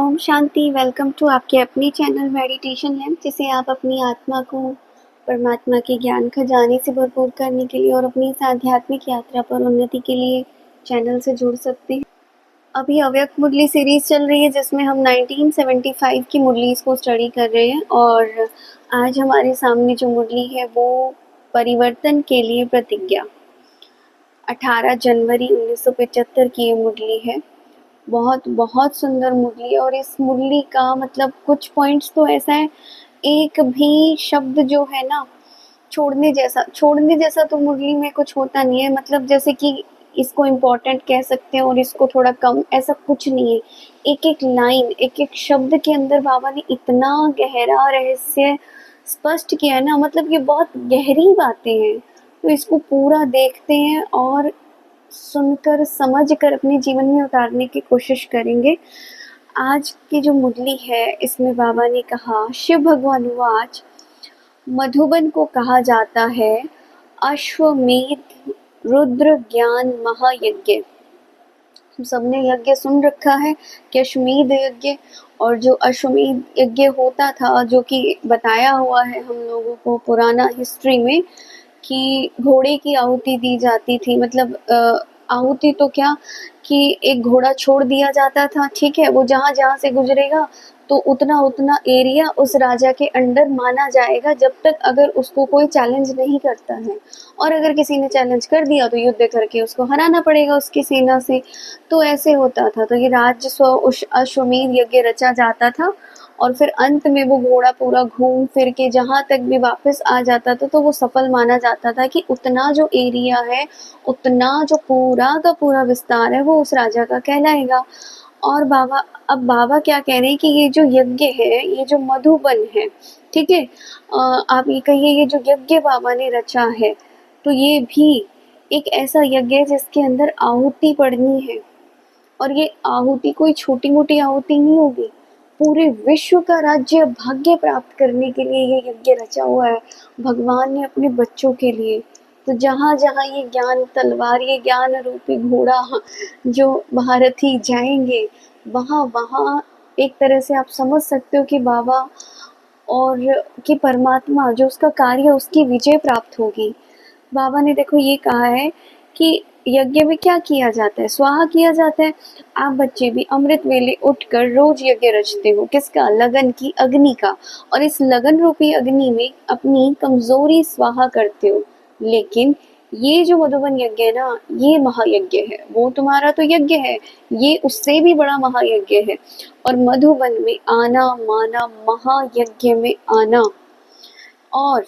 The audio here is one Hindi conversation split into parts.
ओम शांति। वेलकम टू आपके अपने चैनल मेडिटेशन लैब, जिसे आप अपनी आत्मा को परमात्मा के ज्ञान खजाने से भरपूर करने के लिए और अपनी इस आध्यात्मिक यात्रा पर उन्नति के लिए चैनल से जुड़ सकते हैं। अभी अव्यक्त मुरली सीरीज चल रही है, जिसमें हम 1975 की मुरलीज को स्टडी कर रहे हैं और आज हमारे सामने जो मुरली है वो परिवर्तन के लिए प्रतिज्ञा 18 जनवरी 1975 की ये मुरली है। बहुत बहुत सुंदर मुरली है और इस मुरली का मतलब कुछ पॉइंट्स तो ऐसा है, एक भी शब्द जो है ना छोड़ने जैसा तो मुरली में कुछ होता नहीं है। मतलब जैसे कि इसको इम्पोर्टेंट कह सकते हैं और इसको थोड़ा कम, ऐसा कुछ नहीं है। एक एक लाइन, एक एक शब्द के अंदर बाबा ने इतना गहरा रहस्य स्पष्ट किया है ना, मतलब ये बहुत गहरी बातें हैं। तो इसको पूरा देखते हैं और सुनकर समझकर अपने जीवन में उतारने की कोशिश करेंगे। आज की जो मुरली है इसमें बाबा ने कहा, शिव भगवान वाच, मधुबन को कहा जाता है अश्वमेध रुद्र ज्ञान महायज्ञ। हम सबने यज्ञ सुन रखा है कि अश्वमेध यज्ञ, और जो अश्वमेध यज्ञ होता था, जो कि बताया हुआ है हम लोगों को पुराना हिस्ट्री में, कि घोड़े की आहुति दी जाती थी। मतलब आहुति तो क्या, कि एक घोड़ा छोड़ दिया जाता था, ठीक है, वो जहाँ जहाँ से गुजरेगा तो उतना उतना एरिया उस राजा के अंडर माना जाएगा, जब तक अगर उसको कोई चैलेंज नहीं करता है। और अगर किसी ने चैलेंज कर दिया तो युद्ध करके उसको हराना पड़ेगा उसकी सेना से। तो ऐसे होता था। तो ये राजस्व अश्वमेध यज्ञ रचा जाता था और फिर अंत में वो घोड़ा पूरा घूम फिर के जहाँ तक भी वापस आ जाता था तो वो सफल माना जाता था, कि उतना जो एरिया है, उतना जो पूरा का पूरा विस्तार है, वो उस राजा का कहलाएगा। और अब बाबा क्या कह रहे हैं कि ये जो यज्ञ है, ये जो मधुबन है, ठीक है, आप ये कहिए ये जो यज्ञ बाबा ने रचा है, तो ये भी एक ऐसा यज्ञ है जिसके अंदर आहुति पड़नी है। और ये आहुति कोई छोटी मोटी आहुति नहीं होगी, पूरे विश्व का राज्य भाग्य प्राप्त करने के लिए ये यज्ञ रचा हुआ है भगवान ने अपने बच्चों के लिए। तो जहाँ जहाँ ये ज्ञान तलवार, ये ज्ञान रूपी घोड़ा जो भारती जाएंगे, वहाँ वहाँ एक तरह से आप समझ सकते हो कि बाबा और कि परमात्मा जो उसका कार्य, उसकी विजय प्राप्त होगी। बाबा ने देखो ये कहा है कि यज्ञ में क्या किया जाता है, स्वाहा किया जाता है। आप बच्चे भी अमृत वेले उठकर रोज यज्ञ रचते हो, किसका? लगन की, अग्नि का। और इस लगन रूपी अग्नि में अपनी कमजोरी स्वाहा करते हो। लेकिन ये जो मधुबन यज्ञ है ना, ये महायज्ञ है। वो तुम्हारा तो यज्ञ है, ये उससे भी बड़ा महायज्ञ है। और मधुबन में आना माना, महायज्ञ में आना। और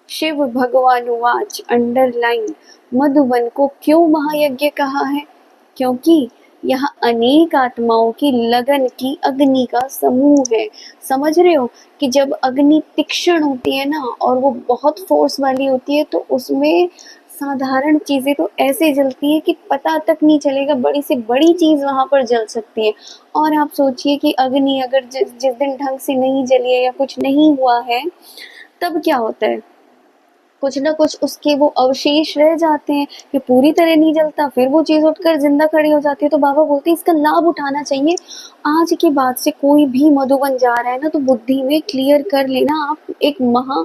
शिव भगवान वाच, अंडरलाइन, मधुबन को क्यों महायज्ञ कहा है? क्योंकि यह अनेक आत्माओं की लगन की अग्नि का समूह है। समझ रहे हो कि जब अग्नि तीक्ष्ण होती है ना, और वो बहुत फोर्स वाली होती है, तो उसमें साधारण चीजें तो ऐसे जलती है कि पता तक नहीं चलेगा, बड़ी से बड़ी चीज वहां पर जल सकती है। और आप सोचिए कि अग्नि अगर जिस दिन ढंग से नहीं जली है या कुछ नहीं हुआ है, तब क्या होता है, कुछ ना कुछ उसके वो अवशेष रह जाते हैं, कि पूरी तरह नहीं जलता, फिर वो चीज उठकर जिंदा खड़ी हो जाती है। तो बाबा बोलते हैं इसका लाभ उठाना चाहिए। आज के बाद से कोई भी मधुबन जा रहा है ना, तो बुद्धि में क्लियर कर लेना, आप एक महा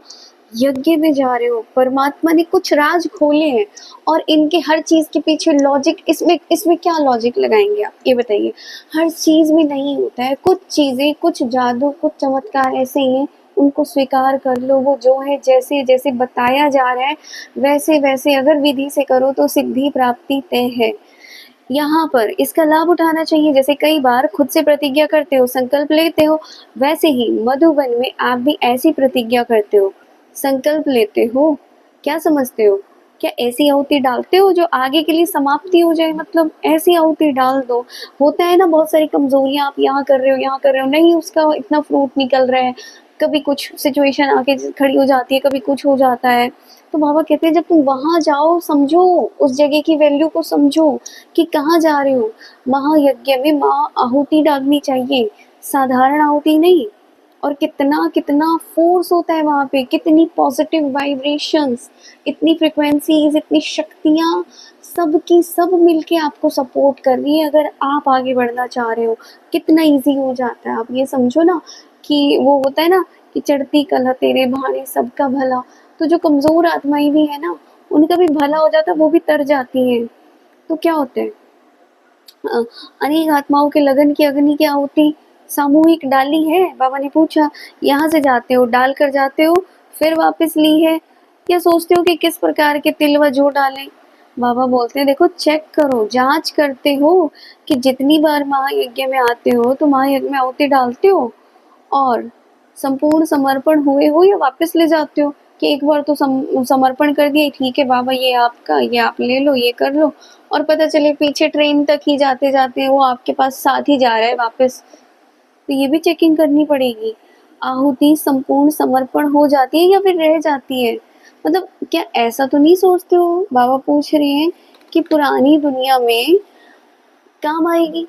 यज्ञ में जा रहे हो। परमात्मा ने कुछ राज खोले हैं और इनके हर चीज के पीछे लॉजिक, इसमें क्या लॉजिक लगाएंगे आप, ये बताइए। हर चीज में नहीं होता है, कुछ चीजें, कुछ जादू, कुछ चमत्कार ऐसे ही हैं, उनको स्वीकार कर लो। वो जो है, जैसे जैसे बताया जा रहा है, वैसे वैसे अगर विधि से करो तो सिद्धि प्राप्ति तय है। यहाँ पर इसका लाभ उठाना चाहिए। जैसे कई बार खुद से प्रतिज्ञा करते हो, संकल्प लेते हो, वैसे ही मधुबन में आप भी ऐसी प्रतिज्ञा करते हो, संकल्प लेते हो। क्या समझते हो? क्या ऐसी आहुति डालते हो जो आगे के लिए समाप्ति हो जाए? मतलब ऐसी आहुति डाल दो। होता है ना, बहुत सारी कमजोरियां आप यहाँ कर रहे हो, यहाँ कर रहे हो, नहीं उसका इतना फ्रूट निकल रहा है, कभी कुछ सिचुएशन आके खड़ी हो जाती है, कभी कुछ हो जाता है। तो बाबा कहते हैं जब तुम वहां जाओ, समझो उस जगह की वैल्यू को, समझो कि कहाँ जा रहे हो। महायज्ञ में आहुति डालनी चाहिए, साधारण आहुति नहीं। और कितना कितना फोर्स होता है वहाँ पे, कितनी पॉजिटिव वाइब्रेशंस, इतनी फ्रिक्वेंसीज, इतनी शक्तियाँ, सब की सब मिलके आपको सपोर्ट कर रही है अगर आप आगे बढ़ना चाह रहे हो। कितना इजी हो जाता है। आप ये समझो ना कि वो होता है ना कि चढ़ती कला तेरे भाने सबका भला, तो जो कमज़ोर आत्माएं भी है ना, उनका भी भला हो जाता है, वो भी तर जाती हैं। तो क्या होता है, अनेक आत्माओं के लगन की अग्नि क्या होती, सामूहिक डाली है। बाबा ने पूछा, यहाँ से जाते हो डाल कर जाते हो, फिर वापस ली है, या सोचते हो कि किस प्रकार के तिल व जो डालें। बाबा बोलते हैं देखो, चेक करो, जांच करते हो कि जितनी बार महायज्ञ में आते हो तो महायज्ञ में आहुति डालते हो और संपूर्ण समर्पण हुए हो या वापस ले जाते हो, कि एक बार तो समर्पण कर दिए, ठीक है बाबा ये आपका, ये आप ले लो, ये कर लो, और पता चले पीछे ट्रेन तक ही जाते जाते वो आपके पास साथ ही जा रहा है वापस। तो ये भी चेकिंग करनी पड़ेगी। आहुति संपूर्ण समर्पण हो जाती है या फिर रह जाती है। मतलब क्या ऐसा तो नहीं सोचते हो, बाबा पूछ रहे हैं कि पुरानी दुनिया में काम आएगी।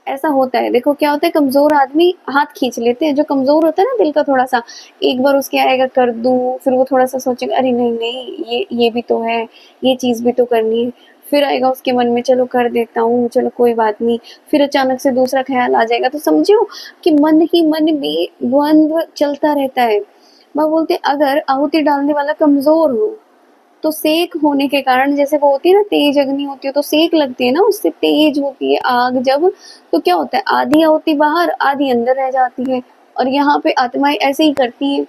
ऐसा होता है, देखो क्या होता है, कमजोर आदमी हाथ खींच लेते हैं, जो कमजोर होता है ना दिल का थोड़ा सा, एक बार उसके आएगा कर दूं, फिर वो थोड़ा सा सोचेगा अरे नहीं नहीं ये भी तो है, ये चीज भी तो करनी है, फिर आएगा उसके मन में चलो कर देता हूँ, चलो कोई बात नहीं, फिर अचानक से दूसरा ख्याल आ जाएगा। तो समझो कि मन ही मन में द्वंद्व चलता रहता है। वह बोलते अगर आहुति डालने वाला कमजोर हो तो सेक होने के कारण, जैसे वो होती है ना तेज अग्नि होती है तो सेक लगती है ना, उससे तेज होती है आग जब, तो क्या होता है आधी होती बाहर आधी अंदर रह जाती है। और यहाँ पे आत्माएं ऐसे ही करती हैं,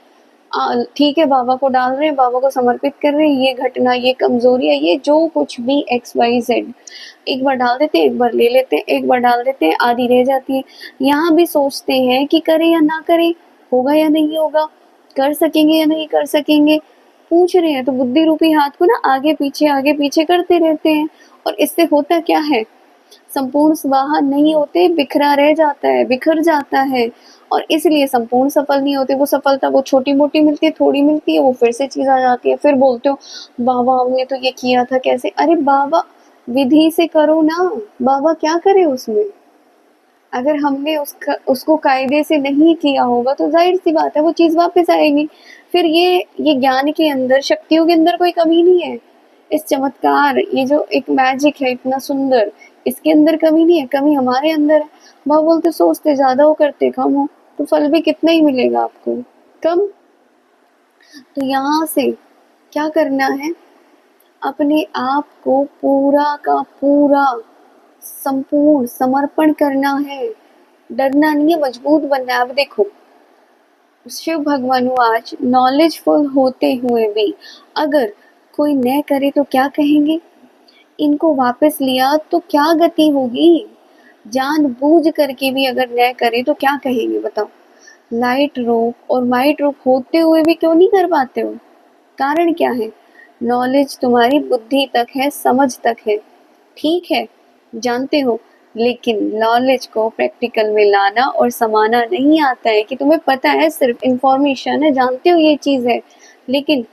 ठीक है बाबा को डाल रहे हैं, बाबा को समर्पित कर रहे हैं, ये घटना, ये कमजोरी है, ये जो कुछ भी XYZ, एक बार डाल देते हैं, एक बार ले लेते हैं, एक बार डाल देते हैं, आधी रह जाती है। यहाँ भी सोचते हैं कि करें या ना करें, होगा या नहीं होगा, कर सकेंगे या नहीं कर सकेंगे, पूछ रहे हैं। तो बुद्धि रूपी हाथ को ना आगे पीछे करते रहते हैं, और इससे होता क्या है, संपूर्ण स्वाहा नहीं होते, बिखरा रह जाता है, बिखर जाता है, और इसलिए संपूर्ण सफल नहीं होते। वो सफलता वो छोटी मोटी मिलती है, थोड़ी मिलती है, वो फिर से चीज आ जाती है, फिर बोलते हो बाबा हमने तो ये किया था कैसे, अरे बाबा विधि से करो ना, बाबा क्या करे उसमें। अगर हमने उसको कायदे से नहीं किया होगा तो जाहिर सी बात है वो चीज वापस आएगी। फिर ये ज्ञान के अंदर, शक्तियों के अंदर कोई कमी नहीं है। इस चमत्कार, ये जो एक मैजिक है इतना सुंदर, इसके अंदर कमी नहीं है, कमी हमारे अंदर है। वह बोलते सोचते ज्यादा हो करते कम हो, तो फल भी कितना ही मिलेगा आपको, कम। तो यहाँ से क्या करना है, अपने आप को पूरा का पूरा संपूर्ण समर्पण करना है, डरना नहीं है, मजबूत बनना है। अब देखो शिव भगवान आज नॉलेजफुल होते हुए भी अगर कोई न करे तो क्या कहेंगे, इनको वापस लिया तो क्या गति होगी, जानबूझ करके भी अगर न करे तो क्या कहेंगे बताओ। लाइट रूप और माइट रूप होते हुए भी क्यों नहीं कर पाते हो, कारण क्या है, नॉलेज तुम्हारी बुद्धि तक है, समझ तक है, ठीक है जानते हो, लेकिन नॉलेज को प्रैक्टिकल में लाना और समाना नहीं आता है। कि तुम्हें पता है सिर्फ इंफॉर्मेशन है, जानते हो ये चीज है, लेकिन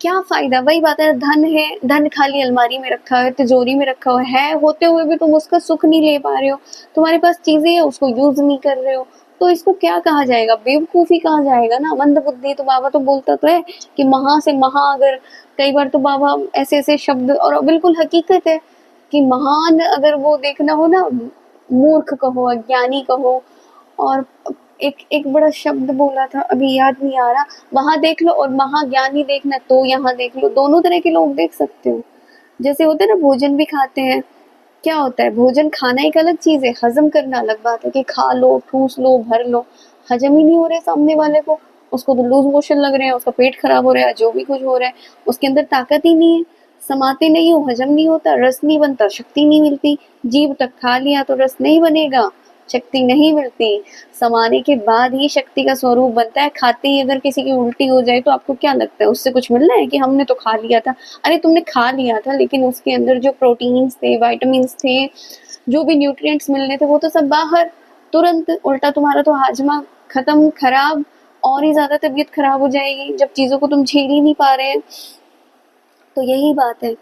क्या फायदा, वही बात है, धन है, धन खाली अलमारी में रखा है, तिजोरी में रखा हुआ है, होते हुए भी तुम उसका सुख नहीं ले पा रहे हो, तुम्हारे पास चीजें है उसको यूज नहीं कर रहे हो, तो इसको क्या कहा जाएगा, बेवकूफी कहा जाएगा ना, मंद बुद्धि। तो बाबा तो बोलता तो है कि महा से महा, अगर कई बार तो बाबा ऐसे ऐसे शब्द, और बिल्कुल हकीकत है कि महान अगर वो देखना हो ना, मूर्ख कहो, अज्ञानी कहो, और एक एक बड़ा शब्द बोला था अभी याद नहीं आ रहा, वहां देख लो और महाज्ञानी देखना तो यहाँ देख लो, दोनों तरह के लोग देख सकते हो। जैसे होता है ना भोजन भी खाते हैं, क्या होता है भोजन खाना एक अलग चीज है, हजम करना अलग बात है, कि खा लो ठूस लो भर लो, हजम ही नहीं हो रहा है सामने वाले को, उसको तो लूज मोशन लग रहे हैं, उसका पेट खराब हो रहा है, जो भी कुछ हो रहा है, उसके अंदर ताकत ही नहीं है, समाते नहीं हो, हजम नहीं होता, रस नहीं बनता, शक्ति नहीं मिलती। जीभ तक खा लिया तो रस नहीं बनेगा, शक्ति नहीं मिलती, समाने के बाद ही शक्ति का स्वरूप बनता है। खाते ही अगर किसी की उल्टी हो जाए तो आपको क्या लगता है, उससे कुछ मिलना है कि हमने तो खा लिया था, अरे तुमने खा लिया था लेकिन उसके अंदर जो प्रोटीन्स थे, विटामिन्स थे, जो भी न्यूट्रिएंट्स मिलने थे वो तो सब बाहर, तुरंत उल्टा तुम्हारा तो हाजमा खत्म, खराब, और ही ज्यादा तबीयत खराब हो जाएगी जब चीजों को तुम झेल ही नहीं पा रहे हैं। तो यही बात है,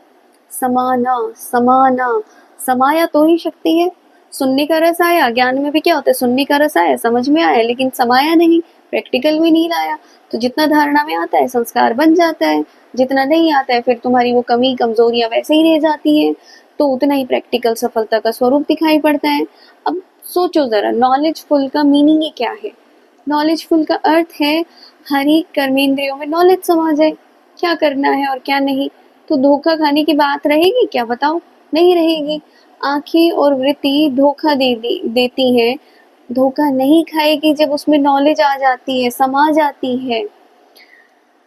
समाना समाना, समाया तो ही शक्ति है, सुनने का रस आया, ज्ञान में भी क्या होता है, सुनने का रस आया, समझ में आया, लेकिन समाया नहीं, प्रैक्टिकल में नहीं लाया। तो जितना धारणा में आता है संस्कार बन जाता है, जितना नहीं आता है फिर तुम्हारी वो कमी कमजोरियां वैसे ही रह जाती हैं, तो उतना ही प्रैक्टिकल सफलता का स्वरूप दिखाई पड़ता है। अब सोचो जरा, नॉलेजफुल का मीनिंग ही क्या है? नॉलेजफुल का अर्थ है हर एक कर्मेंद्रियों में नॉलेज समा जाए, क्या करना है और क्या नहीं। तो धोखा खाने की बात रहेगी क्या, बताओ? नहीं रहेगी। आंखें और वृत्ति धोखा देती हैं, धोखा नहीं खाएगी जब उसमें नॉलेज आ जाती है, समा जाती है।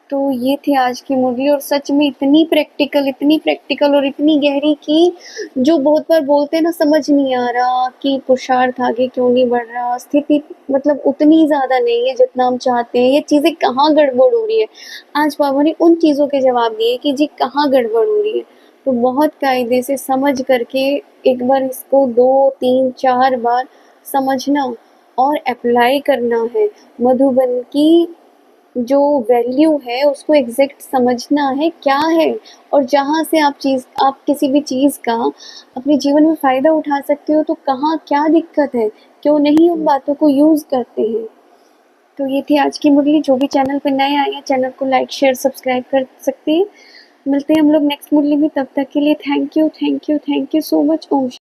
तो ये थी आज की मुरली, और सच में इतनी प्रैक्टिकल और इतनी गहरी कि जो बहुत बार बोलते हैं ना, समझ नहीं आ रहा कि पुरुषार्थ आगे क्यों नहीं बढ़ रहा, स्थिति मतलब उतनी ज़्यादा नहीं है जितना हम चाहते हैं, ये चीज़ें कहाँ गड़बड़ हो रही है। आज बाबा ने उन चीज़ों के जवाब दिए कि जी कहाँ गड़बड़ हो रही है। तो बहुत कायदे से समझ करके एक बार इसको 2, 3, 4 बार समझना और अप्लाई करना है। मधुबन की जो वैल्यू है उसको एग्जैक्ट समझना है क्या है, और जहाँ से आप किसी भी चीज़ का अपने जीवन में फ़ायदा उठा सकते हो, तो कहाँ क्या दिक्कत है, क्यों नहीं उन बातों को यूज़ करते हैं। तो ये थी आज की मुरली। जो भी चैनल पर नए आए हैं, चैनल को लाइक शेयर सब्सक्राइब कर सकते हैं। मिलते हैं हम लोग नेक्स्ट मुरली में, तब तक के लिए thank you so much. Om